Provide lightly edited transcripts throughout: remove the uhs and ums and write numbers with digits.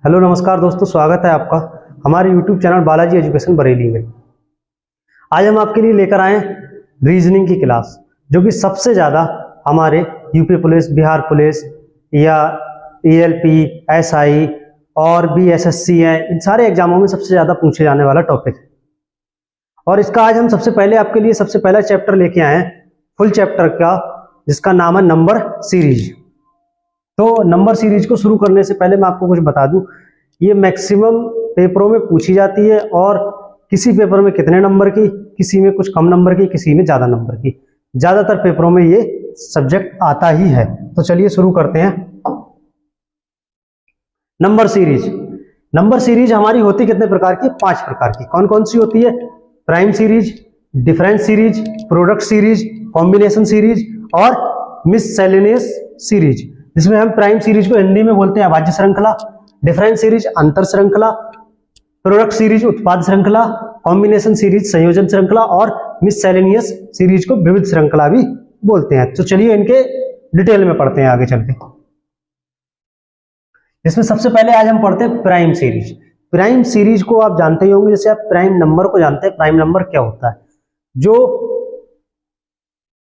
Hello नमस्कार दोस्तों, स्वागत है आपका हमारे YouTube channel Balaji education Bareilly में। आज हम आपके लिए लेकर आए रीजनिंग की क्लास, जो कि सबसे ज़्यादा हमारे यूपी पुलिस, बिहार पुलिस या ELP, SI और भी SSC है, इन सारे एग्जामों में सबसे ज़्यादा पूछे जाने वाला टॉपिक है। और इसका आज हम सबसे पहले आपके लिए सबसे पहला चैप्टर लेके आए हैं, फुल चैप्टर का, जिसका नाम है नंबर सीरीज। तो नंबर सीरीज को शुरू करने से पहले मैं आपको कुछ बता दूं, ये मैक्सिमम पेपरों में पूछी जाती है और किसी पेपर में कितने नंबर की, किसी में कुछ कम नंबर की, किसी में ज़्यादा नंबर की, ज़्यादातर पेपरों में ये सब्जेक्ट आता ही है। तो चलिए शुरू करते हैं। Number series. नंबर सीरीज हमारी होती कितने प्रकार की? 5 प्रकार की। कौन कौन सी होती है? Prime series, difference series, product series, combination series और मिससेलेनियस सीरीज। जिसमें हम प्राइम सीरीज को हिंदी में बोलते हैं अभाज्य श्रृंखला, डिफरेंस सीरीज अंतर श्रृंखला, प्रोडक्ट सीरीज उत्पाद श्रृंखला, कॉम्बिनेशन सीरीज संयोजन श्रृंखला और मिससेलेनियस सीरीज को विविध श्रृंखला भी बोलते हैं। तो चलिए इनके डिटेल में पढ़ते हैं आगे चल के। इसमें सबसे पहले आज हम पढ़ते हैं प्राइम सीरीज। प्राइम सीरीज को आप जानते ही होंगे, जैसे आप प्राइम नंबर को जानते हैं। प्राइम नंबर क्या होता है? जो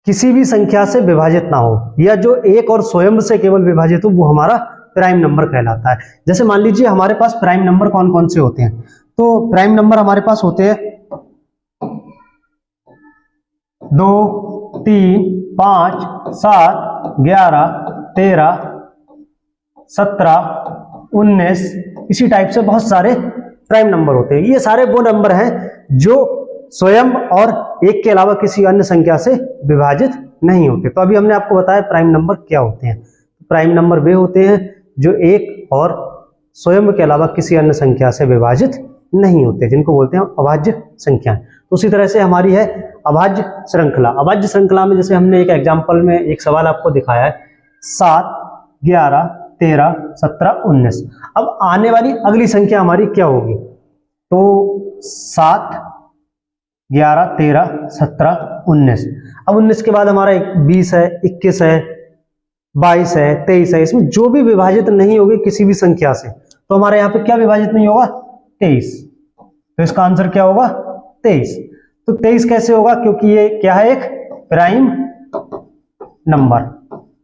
किसी भी संख्या से विभाजित ना हो या जो एक और स्वयं से केवल विभाजित हो, वो हमारा प्राइम नंबर कहलाता है। जैसे मान लीजिए हमारे पास प्राइम नंबर कौन कौन से होते हैं। तो प्राइम नंबर हमारे पास होते हैं 2, 3, 5, 7, 11, 13, 17, 19, इसी टाइप से बहुत सारे प्राइम नंबर होते हैं। ये सारे वो नंबर हैं जो स्वयं और एक के अलावा किसी अन्य संख्या से विभाजित नहीं होते। तो अभी हमने आपको बताया प्राइम नंबर क्या होते हैं। प्राइम नंबर वे होते हैं जो एक और स्वयं के अलावा किसी अन्य संख्या से विभाजित नहीं होते, जिनको बोलते हैं अभाज्य संख्या। तो उसी तरह से हमारी है अभाज्य श्रृंखला। अभाज्य श्रृंखला में जैसे हमने एक एग्जाम्पल में एक सवाल आपको दिखाया है, 7, 11, 13, 17, 19। अब आने वाली अगली संख्या हमारी क्या होगी? तो 7, 11, 13, 17, 19। अब 19 के बाद हमारा 20 है, 21 है, 22 है, 23 है। इसमें जो भी विभाजित नहीं होगी किसी भी संख्या से, तो हमारे यहाँ पे क्या विभाजित नहीं होगा? 23। तो इसका आंसर क्या होगा? 23। तो 23 कैसे होगा? क्योंकि ये क्या है? एक प्राइम नंबर।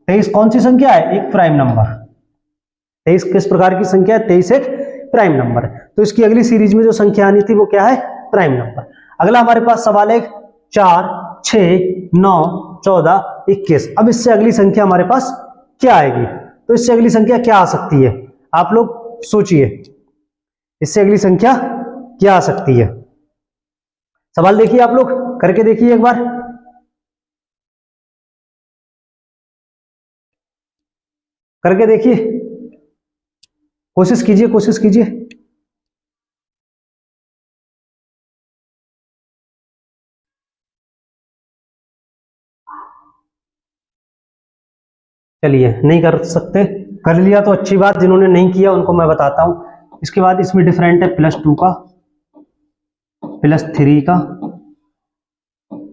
23 कौन सी संख्या है? एक प्राइम नंबर। 23 किस प्रकार की संख्या है? 23 एक प्राइम नंबर है। तो इसकी अगली सीरीज में जो संख्या आनी थी वो क्या है? Prime number. अगला हमारे पास सवाल है 4, 6, 9, 14, 21। अब इससे अगली संख्या हमारे पास क्या आएगी? तो इससे अगली संख्या क्या आ सकती है? आप लोग सोचिए, इससे अगली संख्या क्या आ सकती है? सवाल देखिए, आप लोग करके देखिए एक बार। करके देखिए, कोशिश कीजिए, कोशिश कीजिए। चलिए, नहीं कर सकते, कर लिया तो अच्छी बात। जिन्होंने नहीं किया उनको मैं बताता हूं। इसके बाद इसमें डिफरेंट है +2 का, +3 का,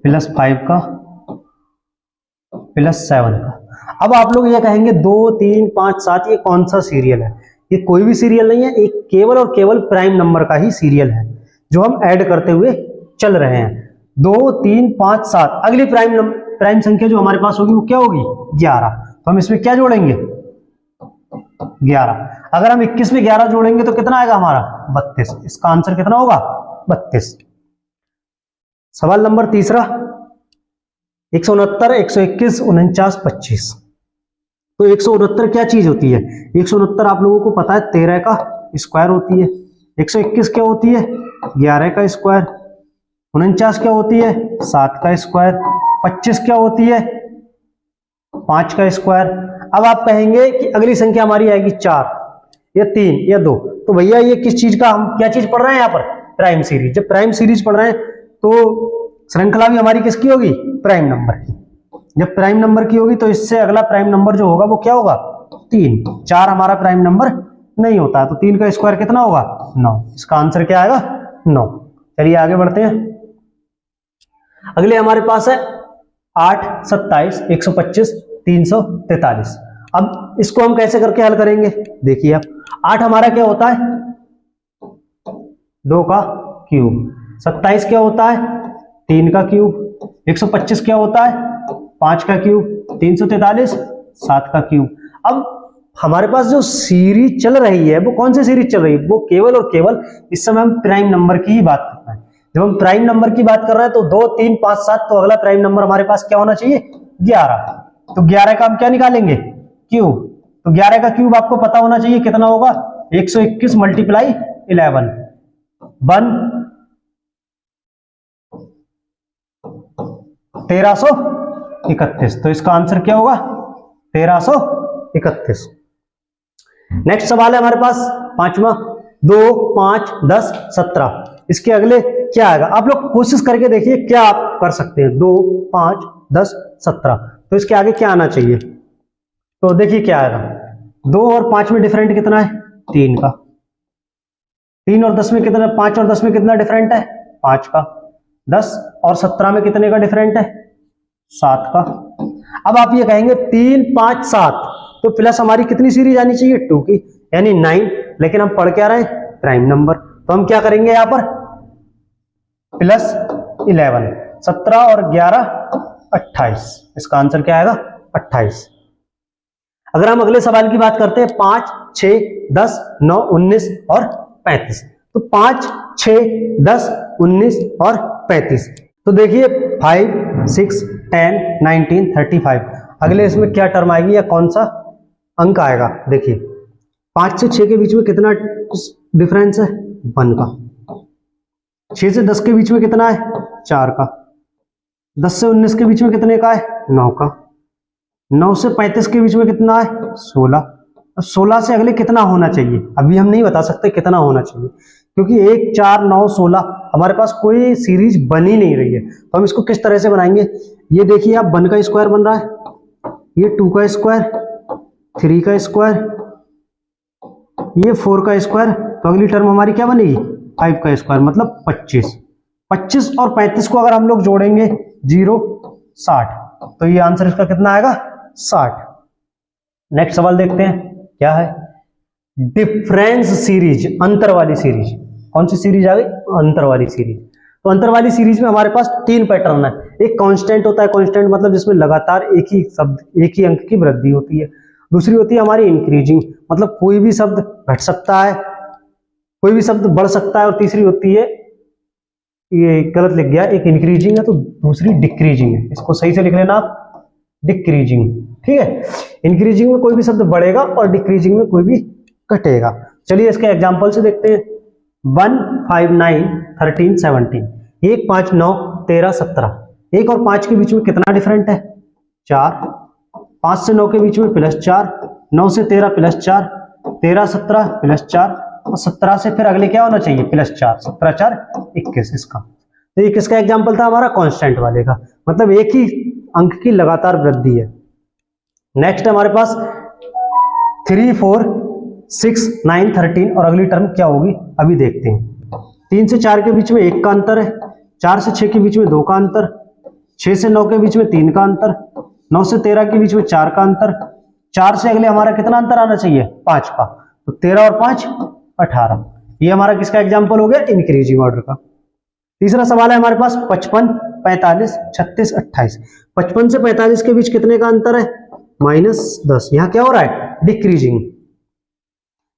+5 का, +7 का। अब आप लोग ये कहेंगे 2, 3, 5, 7 ये कौन सा सीरियल है? ये कोई भी सीरियल नहीं है, एक केवल और केवल प्राइम नंबर का ही सीरियल है जो हम ऐड करते हुए चल रहे हैं। 2, 3, 5, 7। अगली प्राइम संख्या जो हमारे पास होगी वो क्या होगी? 11। तो हम इसमें क्या जोड़ेंगे? 11। अगर हम 21 में 11 जोड़ेंगे तो कितना आएगा हमारा? 32। इसका आंसर कितना होगा? 32। सवाल नंबर तीसरा, 169, 121, 49, 25। तो 169 क्या चीज होती है? 169 आप लोगों को पता है 13 का स्क्वायर होती है। 121 क्या होती है? 11 का स्क्वायर। 49 क्या होती है? 7 का स्क्वायर। 25 क्या होती है? 5 का स्क्वायर। अब आप कहेंगे कि अगली संख्या हमारी आएगी 4 या 3 या 2। तो भैया ये किस चीज का, हम क्या चीज पढ़ रहे हैं यहाँ पर? Prime series. जब प्राइम सीरीज पढ़ रहे हैं तो श्रृंखला भी हमारी किसकी होगी? प्राइम नंबर की। जब प्राइम नंबर की होगी तो इससे अगला प्राइम नंबर जो होगा वो क्या होगा? 3। 4 हमारा प्राइम नंबर नहीं होता है, तो 3 का स्क्वायर कितना होगा? 9। इसका आंसर क्या आएगा? 9। चलिए आगे बढ़ते हैं। अगले हमारे पास है 8, 27, 125, 343। अब इसको हम कैसे करके हल करेंगे, देखिए आप 8 हमारा क्या होता है 2 का क्यूब, 27 क्या होता है 3 का क्यूब, 125 क्या होता है 5 का क्यूब, 343 7 का क्यूब। अब हमारे पास जो सीरीज चल रही है वो कौन सी सीरीज चल रही है, वो केवल और केवल इस समय हम प्राइम नंबर की ही बात कर रहे हैं। जब हम प्राइम नंबर की बात कर रहे हैं तो 2 3 5 7, तो अगला प्राइम नंबर हमारे पास क्या होना चाहिए 11। तो 11 का हम क्या निकालेंगे क्यूब, तो 11 का क्यूब आपको पता होना चाहिए कितना होगा 121 मल्टीप्लाई 11 1331। तो इसका आंसर क्या होगा 1331। नेक्स्ट सवाल है हमारे पास पांचवा, 2 5 10 17। इसके अगले क्या आएगा, आप लोग कोशिश करके देखिए क्या आप कर सकते हैं। 2 5 10 17, तो इसके आगे क्या आना चाहिए, तो देखिए क्या आएगा। 2 और 5 में डिफरेंट कितना है 3 का, 3 और 10 में कितना, 5 और 10 में कितना डिफरेंट है 5 का, 10 और 17 में कितने का डिफरेंट है 7 का। अब आप ये कहेंगे 3 5 7, तो प्लस हमारी कितनी सीरीज आनी चाहिए 2 की, यानी 9। लेकिन हम पढ़ क्या रहे हैं प्राइम नंबर, तो हम क्या करेंगे यहां पर प्लस 11, 17 और 11 28। इसका आंसर क्या आएगा 28। अगर हम अगले सवाल की बात करते हैं 5 6 10 9 19 और 35, तो 5 6 10 19 और 35, तो देखिए 5 6 10 19 35। अगले इसमें क्या टर्म आएगी या कौन सा अंक आएगा, देखिए 5 से 6 के बीच में कितना डिफरेंस है 1 का, 6 से 10 के बीच में कितना है 4 का, 10 से 19 के बीच में कितने का है 9 का, 9 से 35 के बीच में कितना है 16। अब 16 से अगले कितना होना चाहिए, अभी हम नहीं बता सकते कितना होना चाहिए, क्योंकि 1 4 9 16 हमारे पास कोई सीरीज बन ही नहीं रही है। तो हम इसको किस तरह से बनाएंगे, ये देखिए आप 1 का स्क्वायर बन रहा है, ये 2 का स्क्वायर, 3 का स्क्वायर, ये 4 का स्क्वायर, तो अगली टर्म हमारी क्या बनेगी 5 का स्क्वायर, मतलब 25। 25 और 35 को अगर हम लोग जोड़ेंगे 0 60, तो ये आंसर इसका कितना आएगा 60। नेक्स्ट सवाल देखते हैं क्या है, डिफरेंस सीरीज, अंतर वाली सीरीज। कौन सी सीरीज आ गई अंतर वाली सीरीज। तो अंतर वाली सीरीज में हमारे पास 3 पैटर्न है। एक कांस्टेंट होता है, कांस्टेंट मतलब जिसमें लगातार एक ही शब्द एक ही अंक की वृद्धि होती है। दूसरी होती है हमारी इंक्रीजिंग, मतलब कोई भी शब्द घट सकता है, कोई भी शब्द बढ़ सकता है। और तीसरी होती है, ये गलत लिख गया, एक इंक्रीजिंग है तो दूसरी डिक्रीजिंग है, इसको सही से लिख लेना आप डिक्रीजिंग, ठीक है। इंक्रीजिंग में कोई भी शब्द बढ़ेगा और डिक्रीजिंग में कोई भी घटेगा। चलिए इसके एग्जांपल से देखते हैं। 1 5 9 13 17, 1 5 9 13 17। 1 और 5 के बीच में कितना डिफरेंट है 4, 5 से 9 के बीच में +4, 9 से 13 +4, 13 17 +4 और 17 से फिर अगले क्या होना चाहिए +4, 17 4 21। इसका तो ये किसका एग्जांपल था हमारा कांस्टेंट वाले का, मतलब एक ही अंक की लगातार वृद्धि है। नेक्स्ट हमारे पास 3 4 6 9 13 और अगली टर्म क्या होगी अभी देखते हैं। 3 से 4 के बीच में 1 का अंतर है, 4 से 6 के बीच में 2 का अंतर, 6 से 9 के बीच में 3 का अंतर, 9 से 13 के बीच में 4 का अंतर, 4 से अगले हमारा कितना अंतर आना चाहिए 5 का, तो 13 और 5 18। ये हमारा किसका एग्जाम्पल हो गया इंक्रीजिंग ऑर्डर का। तीसरा सवाल है हमारे पास 55 45 36 28। 55 से 45 के बीच कितने का अंतर है -10, यहाँ क्या हो रहा है डिक्रीजिंग।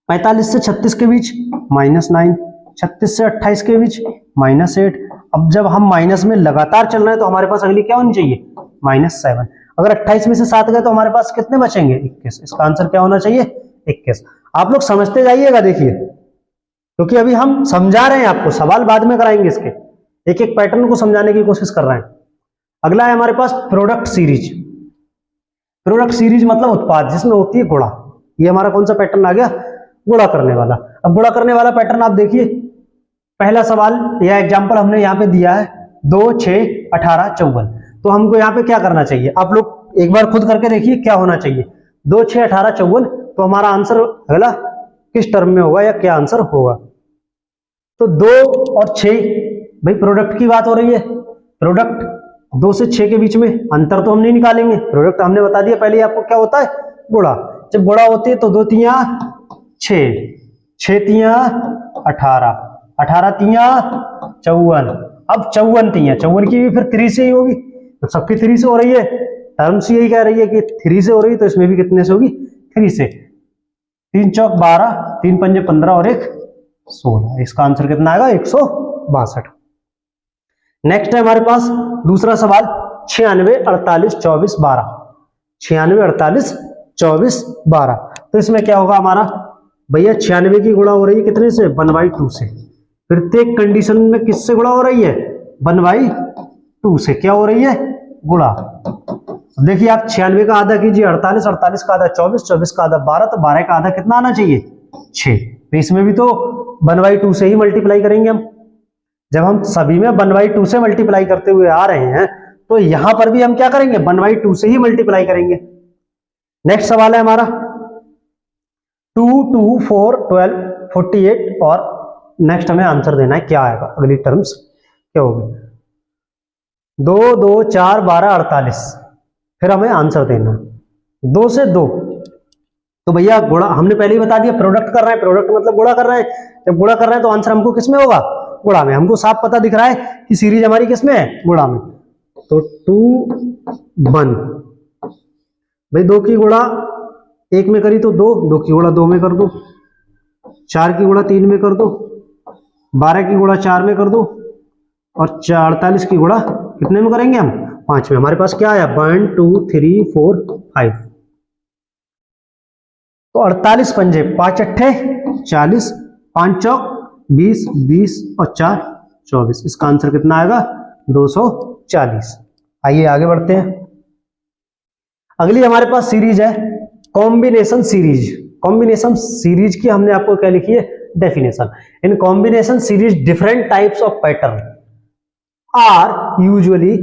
45 से 36 के बीच -9, 36 से 28 के बीच -8। अब जब हम माइनस में लगातार चल रहे हैं तो हमारे पास अगली क्या होनी चाहिए -7। अगर 28 में से 7 गए तो हमारे पास कितने बचेंगे 21। इसका आंसर क्या होना चाहिए 21। आप लोग समझते जाइएगा देखिए, क्योंकि अभी हम समझा रहे हैं आपको, सवाल बाद में कराएंगे इसके, एक एक पैटर्न को समझाने की कोशिश कर रहे हैं। अगला है हमारे पास प्रोडक्ट सीरीज। प्रोडक्ट सीरीज मतलब उत्पाद जिसमें होती है गुणा। ये हमारा कौन सा पैटर्न आ गया गुणा करने वाला। अब गुणा करने वाला पैटर्न आप देखिए, पहला सवाल या एग्जांपल हमने यहाँ पे दिया है 2 6 18 54। तो हमको यहाँ पे क्या करना चाहिए, आप लोग एक बार खुद करके देखिए क्या होना चाहिए। 2 6 18 54, तो हमारा आंसर अगला किस टर्म में होगा या क्या आंसर होगा। तो 2 और 6, भाई प्रोडक्ट की बात हो रही है, प्रोडक्ट 2 से 6 के बीच में अंतर तो हम नहीं निकालेंगे, प्रोडक्ट हमने बता दिया पहले आपको क्या होता है गुणा, जब गुणा होती है तो 2 तिया 6, 6 तिया 18, 18 तिया 54, अब 54 तिया, 54 की भी फिर 3 से ही होगी, तो सबकी 3 से हो रही है, टर्म्स यही कह रही है कि 3 से हो रही है, तो इसमें भी कितने से होगी, 3 से। 3 चौक 12, 3 पंजे 15 और 1 16, इसका आंसर कितना आएगा 162। नेक्स्ट है हमारे पास दूसरा सवाल 96 48 24 12, 96 48 24 12, तो इसमें क्या होगा हमारा भैया 96 की गुणा हो रही है कितने से 1/2 से, प्रत्येक कंडीशन में किससे गुणा हो रही है 1/2 से, क्या हो रही है गुणा। देखिए आप 96 का आधा कीजिए 48, 48 का आधा 24, 24 का आधा 12, तो 12 का आधा कितना आना चाहिए 6, तो इसमें भी तो 1/2 से ही मल्टीप्लाई करेंगे हम, जब हम सभी में 1/2 से मल्टीप्लाई करते हुए आ रहे हैं तो यहां पर भी हम क्या करेंगे 1/2 से ही मल्टीप्लाई करेंगे। नेक्स्ट सवाल है हमारा 2 2 4 12 48, और नेक्स्ट हमें आंसर देना है क्या आएगा, अगली टर्म्स क्या होगी, 2 2 4 12 48, फिर हमें आंसर देना है 2 से 2, तो भैया गुणा हमने पहले ही बता दिया, प्रोडक्ट कर रहे हैं, प्रोडक्ट मतलब गुणा कर रहे हैं, जब गुणा कर रहे हैं तो आंसर हमको किसमें होगा गुणा में, हमको साफ पता दिख रहा है कि सीरीज हमारी किसमें है गुणा में, तो 2 1, भाई 2 की गुणा 1 में करी तो 2, 2 की गुणा 2 में कर दो, 4 की गुणा 3 में कर दो, 12 की गुणा 4 में कर दो, और 48 की गुणा कितने में करेंगे हम 5 में। हमारे पास क्या आया 1 2 3 4 5, तो 48 पंजे 5 अट्ठे 40, 5 चौक 20, 20 और 4 24, इसका आंसर कितना आएगा 240। आइए आगे बढ़ते हैं, अगली हमारे पास सीरीज है कॉम्बिनेशन सीरीज। कॉम्बिनेशन सीरीज की हमने आपको क्या लिखी है definition, in combination series different types of pattern are usually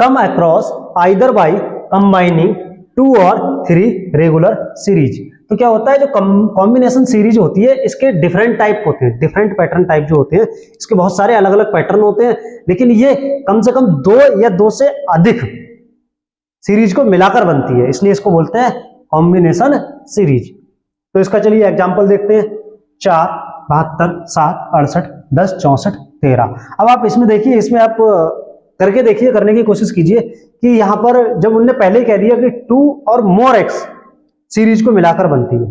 come across either by combining 2 और 3 रेगुलर सीरीज। तो क्या होता है जो कॉम्बिनेशन सीरीज होती है इसके डिफरेंट टाइप होते हैं, डिफरेंट पैटर्न टाइप जो होते हैं इसके बहुत सारे अलग अलग पैटर्न होते हैं, लेकिन ये कम से कम 2 या 2 से अधिक सीरीज को मिलाकर बनती है, इसलिए इसको बोलते हैं कॉम्बिनेशन सीरीज। तो इसका चलिए एग्जांपल देखते हैं 4 72 7 68 10 64 13। अब आप इसमें देखिए, इसमें आप करके देखिए, करने की कोशिश कीजिए कि यहां पर जब उनने पहले ही कह दिया कि 2 और मोर एक्स सीरीज को मिलाकर बनती है,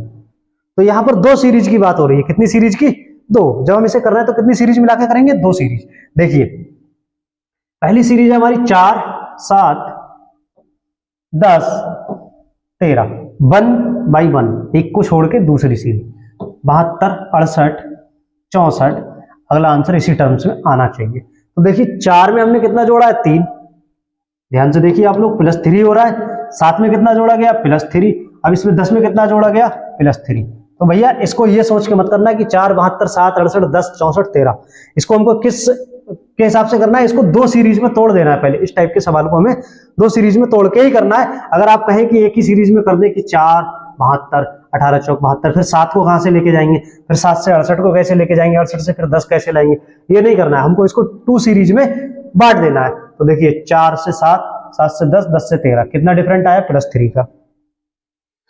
तो यहां पर 2 सीरीज की बात हो रही है, कितनी सीरीज की 2, जब हम इसे करना है तो कितनी सीरीज मिलाकर करेंगे 2 सीरीज। देखिए पहली सीरीज है हमारी 4 7 10 13 1 बाई 1, एक को छोड़ के दूसरी सीरीज 72 68 64, अगला आंसर इसी टर्म्स में आना चाहिए। तो देखिए 4 में हमने कितना जोड़ा है 3, ध्यान से देखिए आप लोग +3 हो रहा है, 7 में कितना जोड़ा गया +3, अब इसमें 10 में कितना जोड़ा गया +3। तो भैया इसको ये सोच के मत करना कि 4 72 7 68 10 64 13, इसको हमको किस के हिसाब से करना है, इसको 2 सीरीज में तोड़ देना है। पहले इस टाइप के सवाल को हमें 2 सीरीज में तोड़ के ही करना है। अगर आप कहें कि एक ही सीरीज में कर दे कि 4 72 18 चौक 72, फिर 7 को कहां से लेके जाएंगे, फिर 7 से 68 को कैसे लेके जाएंगे, 68 से फिर 10 कैसे लाएंगे, ये नहीं करना है, हमको इसको 2 सीरीज में बांट देना है। तो देखिए 4 से 7 7 से 10 10 से 13, कितना डिफरेंट आया +3 का।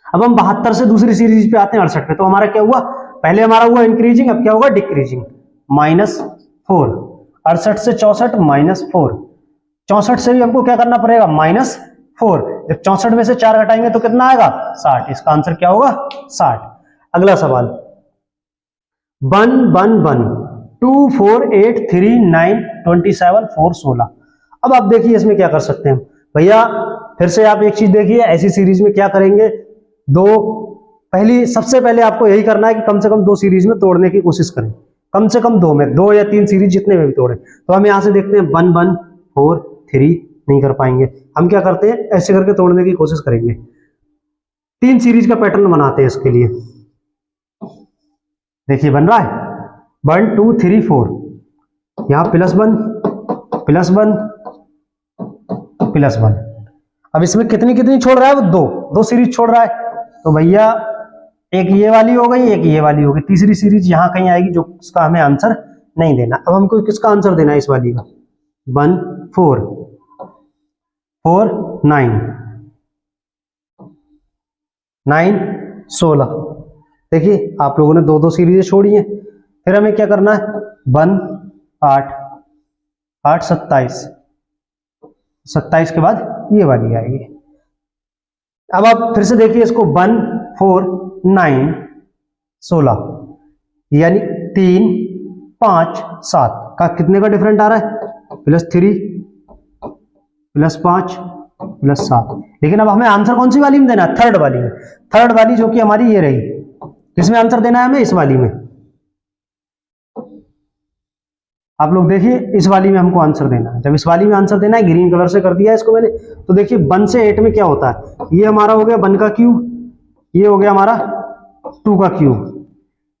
अब हम 72 से दूसरी सीरीज पे आते हैं 68 पे, तो हमारा क्या हुआ, पहले हमारा हुआ इंक्रीजिंग, अब क्या होगा डिक्रीजिंग, -4, 68 से 64 -4, 64 से भी हमको क्या करना पड़ेगा -4, जब 64 में से 4 घटाएंगे तो कितना आएगा 60, इसका आंसर क्या होगा 60। अगला सवाल 1 1 1 2 4 8 3 9 27 4 16। अब आप देखिए इसमें क्या कर सकते हैं भैया, फिर से आप एक चीज देखिए, ऐसी सीरीज में क्या करेंगे, सबसे पहले आपको यही करना है कि कम से कम 2 सीरीज में तोड़ने की कोशिश करें, कम से कम 2 में, 2 या 3 सीरीज जितने में भी तोड़े। तो हम यहां से देखते हैं 1 1 4 3, नहीं कर पाएंगे, हम क्या करते हैं ऐसे करके तोड़ने की कोशिश करेंगे, 3 सीरीज का पैटर्न बनाते हैं इसके लिए। देखिए बन रहा है 1 2 3 4, यहां +1 +1 +1, अब इसमें कितनी कितनी छोड़ रहा है वो 2 सीरीज छोड़ रहा है, तो भैया एक ये वाली हो गई, एक ये वाली हो गई, तीसरी सीरीज यहां कहीं आएगी जो उसका हमें आंसर नहीं देना। अब हमको किसका आंसर देना है इस वाली का, 1 4 4 9, 9 16। देखिए आप लोगों ने दो दो सीरीज छोड़ी हैं। फिर हमें क्या करना है, 1 8 8 27, 27 के बाद ये वाली आएगी। अब आप फिर से देखिए इसको, 1 4 9 16, यानी 3 5 7 का कितने का डिफरेंट आ रहा है, +3 +5 +7। लेकिन अब हमें आंसर कौन सी वाली में देना है, थर्ड वाली में। थर्ड वाली जो कि हमारी ये रही, इसमें आंसर देना है हमें, इस वाली में। आप लोग देखिए इस वाली में हमको आंसर देना है। जब इस वाली में आंसर देना है, ग्रीन कलर से कर दिया है इसको मैंने, तो देखिए 1 से 8 में क्या होता है, ये हमारा हो गया 1 का क्यूब, ये हो गया हमारा 2 का क्यूब,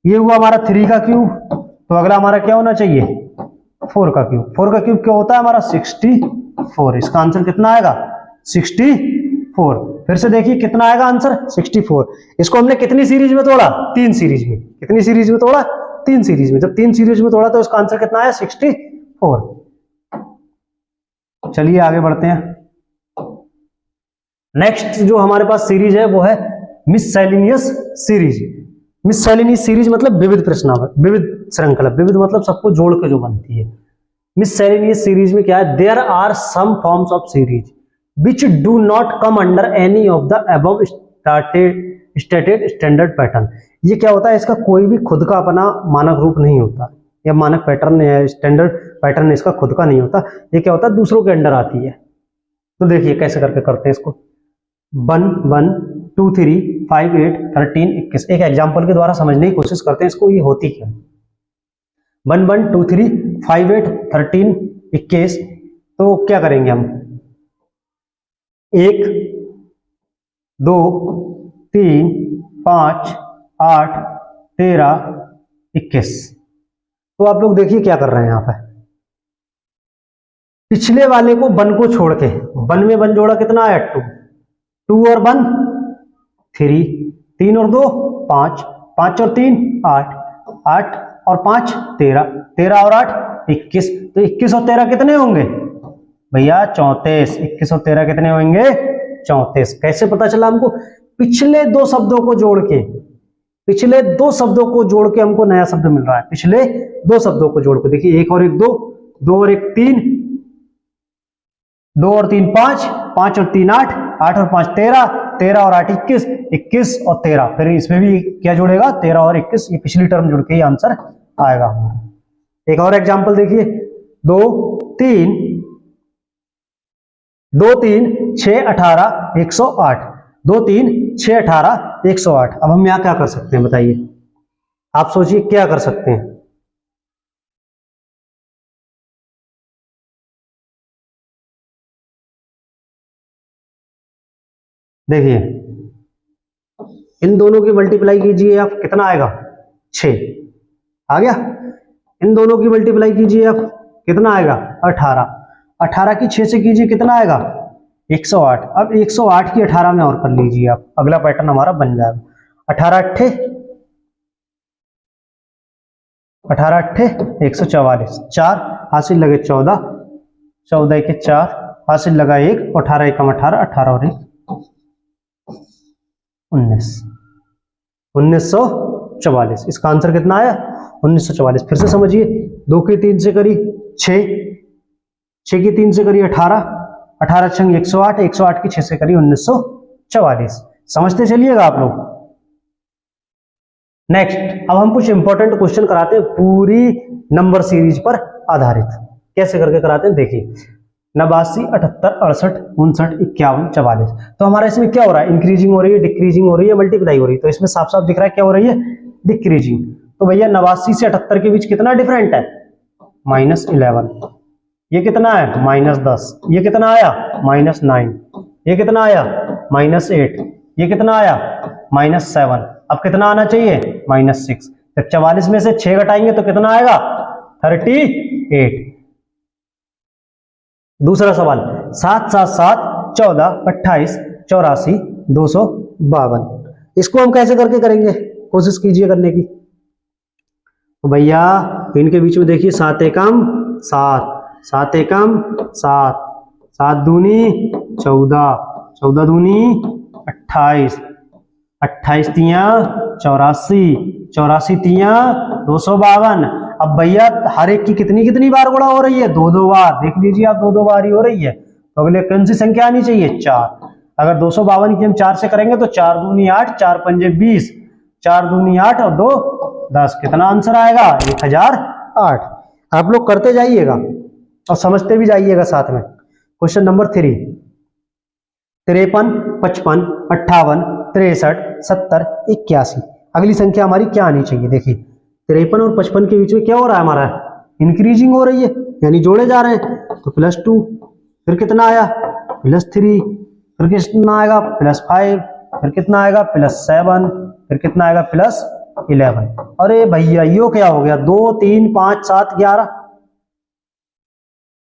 ये हुआ हमारा 3 का क्यूब, तो अगला हमारा क्या होना चाहिए, 4 का क्यूब। 4 का क्यूब क्या होता है हमारा, 64। इसका आंसर कितना आएगा, 64। फिर से देखिए कितना आएगा आंसर, 64। इसको हमने कितनी सीरीज में तोड़ा, 3 सीरीज में। कितनी सीरीज में तोड़ा, 3 सीरीज में। जब 3 सीरीज में तोड़ा तो इसका आंसर कितना आया, 64। चलिए आगे बढ़ते हैं। नेक्स्ट जो हमारे पास सीरीज है वो है मिससेलेनियस सीरीज। मिससेलेनियस सीरीज मतलब विविध प्रश्नावली, विविध श्रृंखला। विविध मतलब सबको जोड़ के जो बनती है। मिससेलेनियस सीरीज में क्या है, there are some forms of series which do not come under any of the above stated standard pattern. ये क्या होता है, इसका कोई भी खुद का अपना मानक रूप नहीं होता, या मानक पैटर्न है, स्टैंडर्ड पैटर्न इसका खुद का नहीं होता। ये क्या होता है, दूसरों के अंडर आती है। तो देखिए कैसे करके करते हैं इसको, 1 1 2 3 5 8 13 21। एक एग्जाम्पल के द्वारा समझने की कोशिश करते हैं इसको, ये होती क्या है। 1 1 2 3 5 8 13 21। तो क्या करेंगे हम, 1 2 3 5 8 13 21। तो आप लोग देखिए क्या कर रहे हैं यहाँ पे, पिछले वाले को 1 को छोड़ के, 1 में 1 जोड़ा कितना आया, 2, 2 और 1 3, 3 और 2 5, 5 और 3 8, 8 और 5 13, 13 और 8 21। तो 21 और 13 कितने होंगे भैया, 34। 21 और 13 कितने होंगे, 34। कैसे पता चला हमको, पिछले दो शब्दों को जोड़ के, पिछले दो शब्दों को जोड़ के हमको नया शब्द मिल रहा है। पिछले दो शब्दों को जोड़ के देखिए, 1 और 1 2, 2 और 1 3, 2 और 3 5, 5 और 3 8, 8 और 5 13, 13 और 8 21, 21 और 13। फिर इसमें भी क्या जुड़ेगा, 13 और 21। ये पिछली टर्म जुड़ के ही आंसर आएगा हमारा। एक और एग्जांपल देखिए, 2 3 6 18 108, 2 3 6 18 108। अब हम यहां क्या कर सकते हैं बताइए, आप सोचिए क्या कर सकते हैं। देखिए इन दोनों की मल्टीप्लाई कीजिए आप, कितना आएगा, 6 आ गया। इन दोनों की मल्टीप्लाई कीजिए आप, कितना आएगा, 18। 18 की 6 से कीजिए, कितना आएगा, 108। अब 108 की 18 में और कर लीजिए आप, अगला पैटर्न हमारा बन जाएगा। 18 अट्ठे 144, 4 हासिल लगे 14, 14 के 4 हासिल लगा 1, 18 एकम 18, 18 और 1 19, 1944। इसका आंसर कितना आया, 1944। फिर से समझिए, 2 की 3 से करी 6, 6 की 3 से करी 18, 18 छंग 108, 108 की 6 से करी 1944। समझते चलिएगा आप लोग। नेक्स्ट, अब हम कुछ इंपॉर्टेंट क्वेश्चन कराते हैं पूरी नंबर सीरीज पर आधारित। कैसे करके कराते हैं देखिए, 89 78 68 59 51 44। तो हमारा इसमें क्या हो रहा है, इंक्रीजिंग हो रही है, डिक्रीजिंग हो रही है, मल्टीप्लाई हो रही है। तो इसमें साफ साफ दिख रहा है क्या हो रही है, डिक्रीजिंग। तो भैया 89 से 78 के बीच कितना डिफरेंट है, -11। ये कितना है, -10। ये कितना आया, -9। ये कितना आया, -8। ये कितना आया, -7। अब कितना आना चाहिए, -6। जब 44 में से 6 घटाएंगे तो कितना आएगा, 38। दूसरा सवाल, 7 7 7 14 28 84 252। इसको हम कैसे करके करेंगे, कोशिश कीजिए करने की। तो भैया इनके बीच में देखिए, 7 एकम 7, 7 एकम 7, 7 दूनी 14, 14 दूनी 28, 28 तिया 84, 84 तिया 252। अब भैया हर एक की कितनी कितनी बार गुणा हो रही है? 2 बार। देख लीजिए आप, 2 बार ही हो रही है। तो अगले कौन सी संख्या आनी चाहिए? 4। अगर 252 की हम 4 से करेंगे तो 4 दूनी 8, 4 पंजे 20, 4 दूनी 8 और 2 10। कितना आंसर आएगा? 1008। आप लोग करते जाइएगा और समझते भी जाइएगा साथ में। Question number 3, 53, 55, 58, 63, 70, 81। अगली संख्या हमारी क्या आनी चाहिए? देखिए 53 और 55 के बीच में क्या हो रहा है हमारा? इंक्रीजिंग हो रही है, यानी जोड़े जा रहे हैं। तो +2, फिर कितना आया? +3, फिर कितना आएगा? +5, फिर कितना आएगा? +7, फिर कितना आएगा? +11। अरे भैया यो क्या हो गया? 2, 3, 5, 7, 11।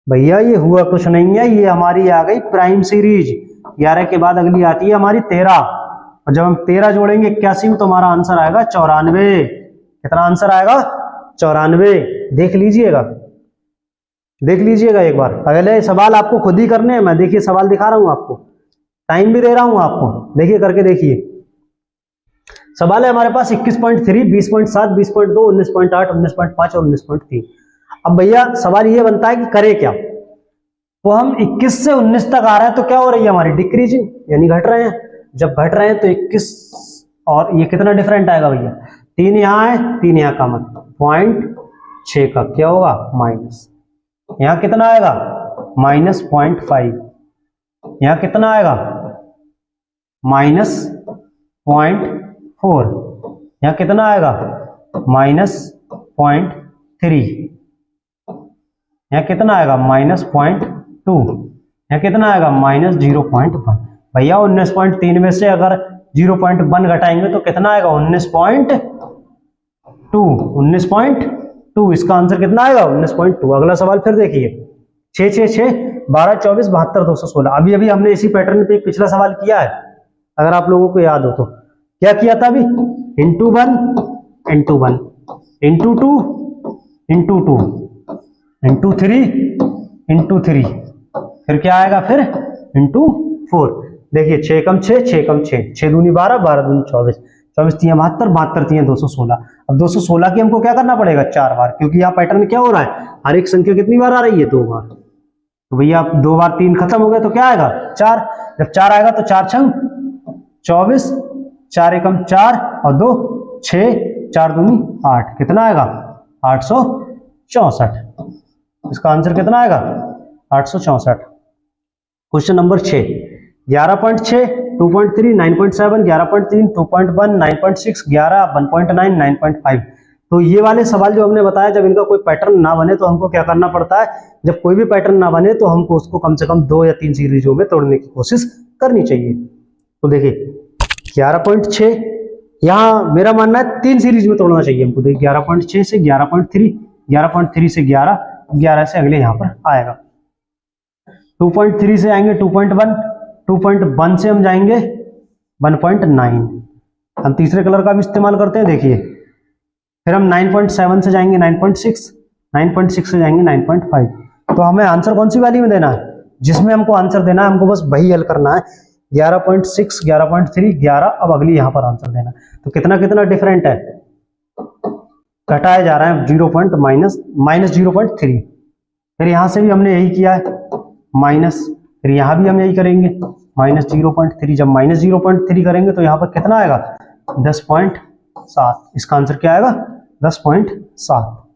भैया ये हुआ कुछ नहीं है, ये हमारी आ गई प्राइम सीरीज। 11 के बाद अगली आती है हमारी 13, और जब हम 13 जोड़ेंगे 81 में तो हमारा आंसर आएगा 94। कितना आंसर आएगा? 94। देख लीजिएगा, देख लीजिएगा एक बार। अगले सवाल आपको खुद ही करने हैं। मैं देखिए सवाल दिखा रहा हूं आपको, टाइम भी दे रहा हूं आपको। देखिए करके देखिए। सवाल है हमारे पास 21.3, 20.7, 20.2, 19.8, 19.5 और 19.3। अब भैया सवाल ये बनता है कि करें क्या? तो हम 21 से 19 तक आ रहे हैं तो क्या हो रही है हमारी? डिक्रीजिंग, यानी घट रहे हैं। जब घट रहे हैं तो 21 और ये कितना डिफरेंट आएगा भैया? 3 यहाँ है, 3 यहाँ का मतलब 0.6 का क्या होगा? माइनस। यहाँ कितना आएगा? -0.5। यहाँ कितना आएगा? -0.4। यहाँ कितना आएगा? -0.3। यहाँ कितना आएगा? -0.2। यहाँ कितना आएगा? -0.1। भैया 19.3 में से अगर 0.1 घटाएंगे तो कितना आएगा? 19.2। 19.2 इसका आंसर कितना आएगा? 19.2। अगला सवाल फिर देखिए, 6, 6, 6, 12, 24, 72, 216। अभी अभी हमने इसी पैटर्न पे एक पिछला सवाल किया है, अगर आप लोगों को याद हो तो। क्या किया था अभी? Into 1, into 1, into 2, into 2, into 3, into 3, फिर क्या आएगा? फिर इंटू 4। देखिए 6 कम 6, 6 कम 6, 6 दूनी 12, 12 दूनी 24, 24 तिया 72, 72 तिया 216। अब 216 की हमको क्या करना पड़ेगा? 4 बार, क्योंकि यहाँ पैटर्न क्या हो रहा है? हर एक संख्या कितनी बार आ रही है? 2 बार। तो भैया 2 बार 3 खत्म हो गए तो क्या आएगा? 4। जब 4 आएगा तो 4 छंग 24, 4 एकम 4 और 2 6, 4 दूनी 8। कितना आएगा? 864। इसका आंसर कितना आएगा? 864। Question number 6, 11.6, 2.3, 9.7, 11.3, 2.1, 9.6, 11, 1.9, 9.5। तो ये वाले सवाल जो हमने बताया, जब इनका कोई पैटर्न ना बने तो हमको क्या करना पड़ता है? जब कोई भी पैटर्न ना बने तो हमको उसको कम से कम 2 या 3 सीरीजों में तोड़ने की कोशिश करनी चाहिए। तो देखिए 11.6, यहाँ मेरा मानना है 3 सीरीज में तोड़ना चाहिए हमको। देखिए 11.6 से 11.3, 11.3 से 11, 11 से अगले यहाँ पर आएगा। 2.3 से आएंगे 2.1, 2.1 से हम जाएंगे 1.9। हम तीसरे कलर का भी इस्तेमाल करते हैं। देखिए फिर हम 9.7 से जाएंगे 9.6, 9.6 से जाएंगे 9.5। तो हमें आंसर कौन सी वाली में देना है? जिसमें हमको आंसर देना है, हमको बस वही हल करना है। 11.6, 11.3, 11। अब अगली यहाँ पर आंसर देना। तो कितना कितना डिफरेंट है? घटाया जा रहा है -0.3। फिर यहाँ से भी हमने यही किया है माइनस, फिर यहाँ भी हम यही करेंगे -0.3। जब -0.3 करेंगे तो यहाँ पर कितना आएगा? 10.7। इसका आंसर क्या आएगा? 10.7।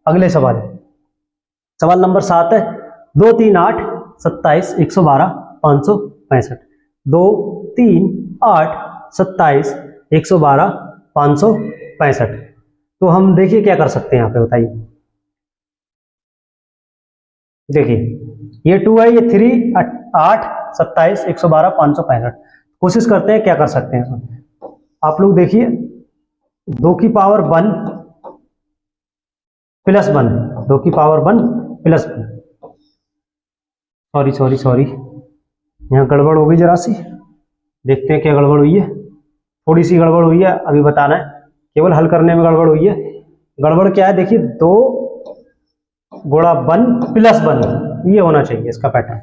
अगले सवाल, सवाल नंबर 7 है 2, 3, 8, 27, 112, 565। 2, 3, 8, 27, 112, 565। तो हम देखिए क्या कर सकते हैं यहाँ पे, बताइए। देखिए ये 2 है, ये 3, 8, 27, 112, 565। कोशिश करते हैं क्या कर सकते हैं। आप लोग देखिए 2 की पावर 1 प्लस 1, 2 की पावर 1 प्लस 1। सॉरी, यहाँ गड़बड़ हो गई जरा सी। देखते हैं क्या गड़बड़ हुई है। थोड़ी सी गड़बड़ हुई है, अभी बताना है। केवल हल करने में गड़बड़ हुई है। गड़बड़ क्या है? देखिए 2 गुणा 1 प्लस 1, ये होना चाहिए इसका पैटर्न।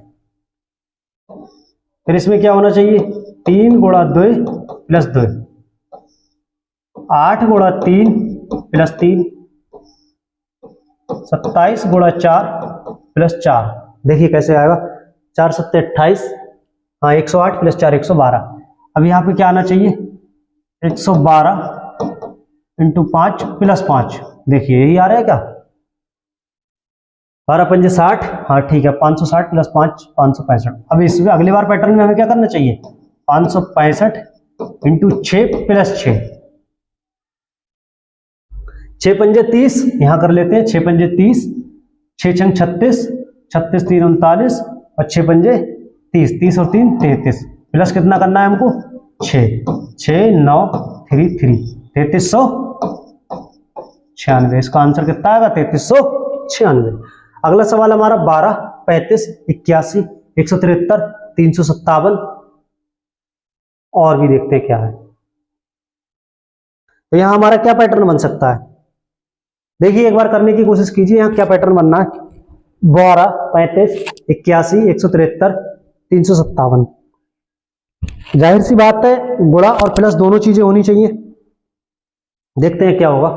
फिर इसमें क्या होना चाहिए? 3 गुणा 2 प्लस 2, 8 गुणा 3 प्लस 3, 27 गुणा 4 प्लस 4। देखिए कैसे आएगा, 4 7 28, हाँ 108 प्लस 4 112। अब यहाँ पे क्या आना चाहिए, 112 इंटू 5 प्लस 5। देखिए यही आ रहा है क्या, 12 पंजे 60, हाँ ठीक है, 560 प्लस 5 565। अब इसमें अगली बार पैटर्न में हमें क्या करना चाहिए, 565 इंटू 6 प्लस 6, 6 पंजे 30, यहां कर लेते हैं 6 पंजे 30, 6 छंग 36, 36 3 39 और 6 पंजे 30, 30 और 3 33, प्लस कितना करना है हमको 6, 6 9 3 3, 3396। इसका आंसर कितना आएगा 3396। अगला सवाल हमारा 12 35 81 173 357 और भी देखते हैं क्या है। तो यहां हमारा क्या पैटर्न बन सकता है, देखिए एक बार करने की कोशिश कीजिए। यहां क्या पैटर्न बनना है, 12 35 81 173 357। जाहिर सी बात है गुणा और प्लस दोनों चीजें होनी चाहिए। देखते हैं क्या होगा,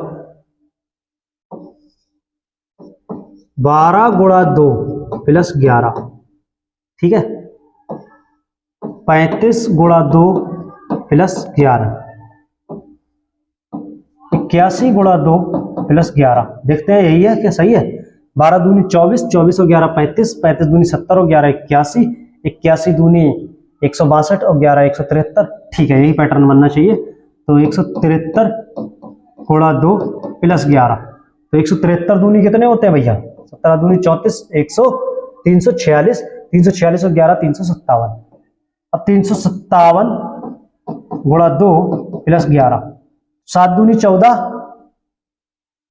12 गुणा 2 प्लस 11, ठीक है, 35 गुणा 2 प्लस 11, 81 गुणा 2 प्लस 11। देखते हैं यही है क्या, सही है। 12 दूनी 24, 24 और 11 35, 35 दूनी 70 और 11 81, 81 दूनी 162 और 11 173। ठीक है, यही पैटर्न बनना चाहिए। तो 173 गुणा 2 प्लस 11, तो 173 दूनी कितने होते हैं भैया, 17 दूनी 34, 346, 346 और 11 357। अब 357 गुणा 2 प्लस 11, 7 दूनी 14,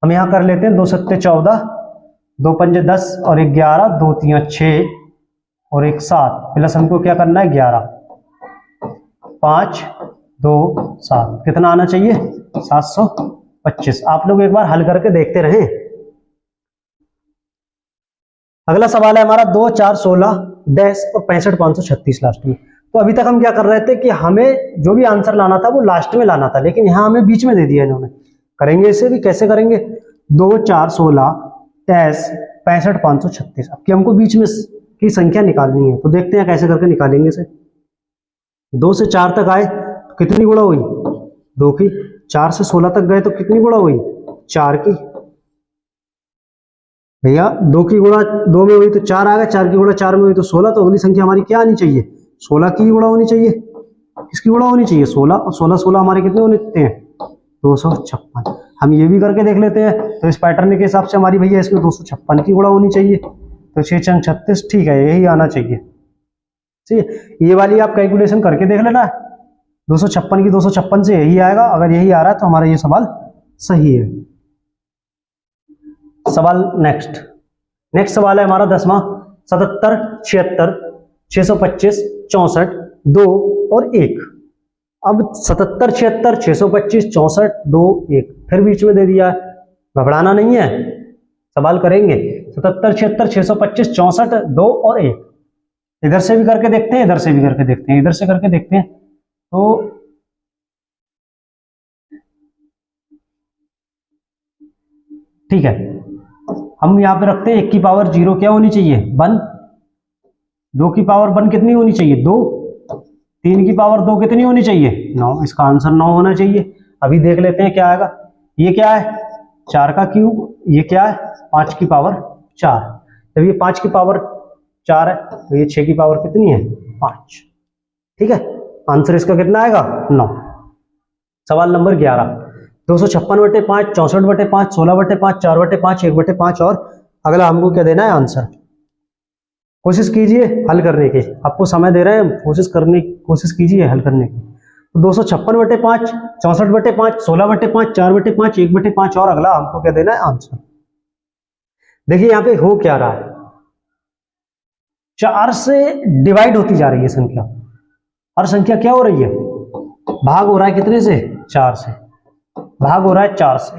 हम यहां कर लेते हैं 2 सत्ते 14, 2 पंजे 10 और 1 11, 2 3 6 और 1 7, प्लस हमको क्या करना है 11, 5 2 7, कितना आना चाहिए 725। आप लोग एक बार हल करके देखते रहें। अगला सवाल है हमारा 2 4 16 10 और 65 536 लास्ट में। तो अभी तक हम क्या कर रहे थे कि हमें जो भी आंसर लाना था वो लास्ट में लाना था, लेकिन यहां हमें बीच में दे दिया इन्होंने। करेंगे इसे भी, कैसे करेंगे, 2 4 16 10 65 536। अब कि हमको बीच में की संख्या निकालनी है, तो देखते हैं कैसे करके निकालेंगे इसे। 2 से 4 तक आए तो कितनी गुणा हुई 2 की, 4 से 16 तक गए तो कितनी गुणा हुई 4 की। भैया 2 की गुणा 2 में हुई तो 4 आ गया, 4 की गुणा 4 में हुई तो 16, तो अगली संख्या हमारी क्या आनी चाहिए 16 की गुणा होनी चाहिए। किसकी गुणा होनी चाहिए 16, और 16 16 हमारे कितने होते हैं 256। हम ये भी करके देख लेते हैं। तो इस पैटर्न के हिसाब से हमारी भैया इसमें 256 की गुणा होनी चाहिए, तो 6 छंग 36, ठीक है यही आना चाहिए। ठीक है, ये वाली आप कैलकुलेशन करके देख लेना, 256 की 256 से यही आएगा। अगर यही आ रहा है तो हमारा ये सवाल सही है। सवाल नेक्स्ट सवाल है हमारा 10वां, 77 76 625 64 2 और 1। अब 77 76 625 64 2 1 फिर बीच में दे दिया है, घबराना नहीं है, सवाल करेंगे। 77 76 625 64 2 और 1, इधर से भी करके देखते हैं, इधर से भी करके देखते हैं, इधर से करके देखते हैं। तो ठीक है, हम यहाँ पे रखते हैं 1 की पावर 0 क्या होनी चाहिए 1, 2 की पावर 1 कितनी होनी चाहिए 2, 3 की पावर 2 कितनी होनी चाहिए 9। इसका आंसर 9 होना चाहिए। अभी देख लेते हैं क्या आएगा। ये क्या है 4 का क्यूब, ये क्या है 5 की पावर 4। जब ये 5 की पावर 4 है तो ये 6 की पावर कितनी है 5। ठीक है, आंसर इसका कितना आएगा 9। सवाल नंबर 11, 256/5 64/5 16/5 4/5 1/5 और अगला हमको क्या देना है आंसर। कोशिश कीजिए हल करने की, आपको समय दे रहे हैं, कोशिश कीजिए हल करने की। तो 256/5 64/5 16/5 4/5 1/5 और अगला हमको क्या देना है आंसर। देखिए यहां पे हो क्या रहा है, 4 से डिवाइड होती जा रही है संख्या, और संख्या क्या हो रही है भाग हो रहा है कितने से 4 से, भाग हो रहा है 4 से।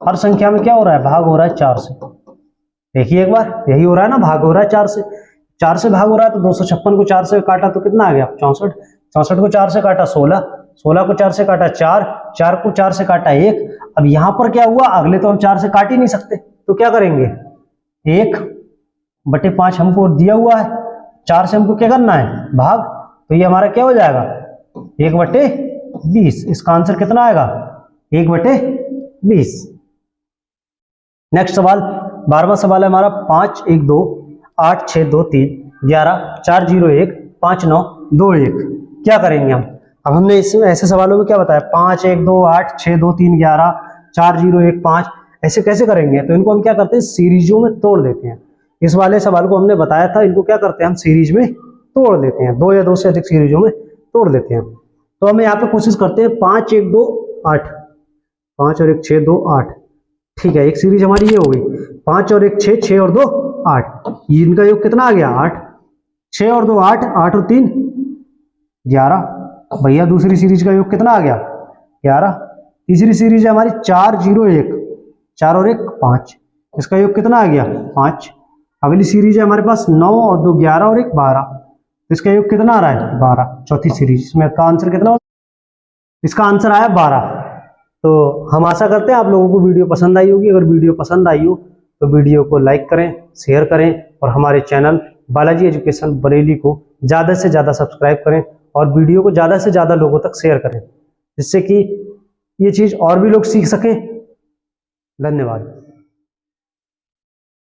हर संख्या में क्या हो रहा है भाग हो रहा है 4 से। देखिए एक बार, यही हो रहा है ना, भाग हो रहा है 4 से, 4 से भाग हो रहा है। तो 256 को 4 से काटा तो कितना आ गया 64, 64 को 4 से काटा 16, 16 को 4 से काटा 4, 4 को 4 से काटा 1। अब यहां पर क्या हुआ, अगले तो हम 4 से काट ही नहीं सकते, तो क्या करेंगे, 1/5 हमको दिया हुआ है, 4 से हमको क्या करना है, भाग, तो ये हमारा क्या हो जाएगा, 1/20। इसका आंसर कितना आएगा, 1/20। नेक्स्ट सवाल, 12वां सवाल है हमारा, 5 1 2 8 6 2 3 11 4 0 1 5 9 2 1। क्या करेंगे हम, अब हमने इसमें ऐसे सवालों में क्या बताया, 5 1 2 8 6 2 3 11 4 0 1 5, ऐसे कैसे करेंगे, तो इनको हम क्या करते हैं, सीरीजों में तोड़ देते हैं। इस वाले सवाल को हमने बताया था, इनको क्या करते हैं हम सीरीज में तोड़ देते हैं, 2 या 2 से अधिक सीरीजों में तोड़ देते हैं। तो हम यहाँ पे कोशिश करते हैं, 5 1 2 8, 5 और 1 6 2 8, ठीक है, एक सीरीज हमारी ये हो गई, 5 और 1 6, 6 और 2 8, इनका योग कितना आ गया 8, 6 और 2 8, 8 और 3 11। भैया दूसरी सीरीज का योग कितना आ गया 11। तीसरी सीरीज है हमारी 4 0 1, 4 और 1 5, इसका योग कितना आ गया 5। अगली सीरीज है हमारे पास 9 और 2 11 और 1 12, इसका योग कितना आ रहा है 12। चौथी सीरीज, इसमें का आंसर कितना हो, इसका आंसर आया 12। तो हम आशा करते हैं आप लोगों को वीडियो पसंद आई होगी। अगर वीडियो पसंद आई हो तो वीडियो को लाइक करें, शेयर करें और हमारे चैनल बालाजी एजुकेशन बरेली को ज़्यादा से ज़्यादा सब्सक्राइब करें और वीडियो को ज़्यादा से ज़्यादा लोगों तक शेयर करें, जिससे कि ये चीज़ और भी लोग सीख सकें। धन्यवाद।